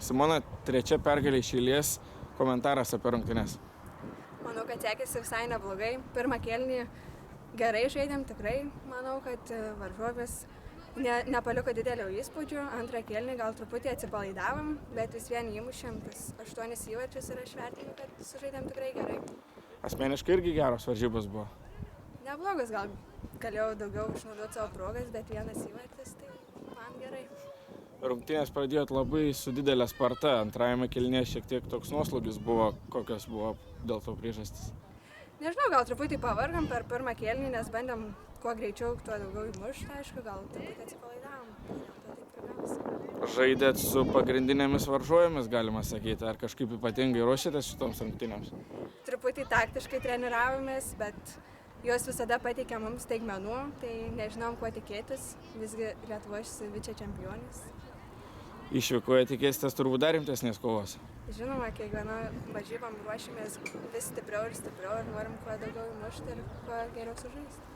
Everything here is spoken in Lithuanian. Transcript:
Simona, trečia pergalė iš eilės, komentaras apie rungtynes. Manau, kad sekėsi visai neblogai. Pirmą kėlinį gerai žaidėm, tikrai. Manau, kad varžovės nepaliko didelio įspūdžio. Antrą kėlinį gal truputį atsipalaidavom, bet vis vien įmušėm. Tas 8 įvarčius ir aš vertinu, kad sužaidėm tikrai gerai. Asmeniškai irgi geros varžybos buvo. Neblogas, gal galėjau daugiau išnaudoti savo progas, bet vienas įvartis, tai man gerai. Rungtynės pradėjot labai su didelė sparta. Antrajame kėlinyje šiek tiek toks nuoslūgis buvo. Kokios buvo dėl to priežastys? Nežinau, gal truputį pavargom per pirmą kėlinį, nes bandėm kuo greičiau, tuo daugiau įmušti, aišku, gal truputį atsipalaidavom. Dėl to taip ir gavosi. Žaidėt su pagrindinėmis varžovėmis, galima sakyti, ar kažkaip ypatingai ruošėtės šitoms rungtynėms? Truputį taktiškai treniravomės, bet jos visada pateikė mums staigmenų, tai nežinom, kuo tikėtis. Visgi Lietuvos vicečempionės. Išvykoje tikėsitės turbūt dar rimtesnės kovos? Žinoma, kiekviena varžybom ruošimės vis stipriau ir norim kuo daugiau įmušti ir kuo geriau sužaisti.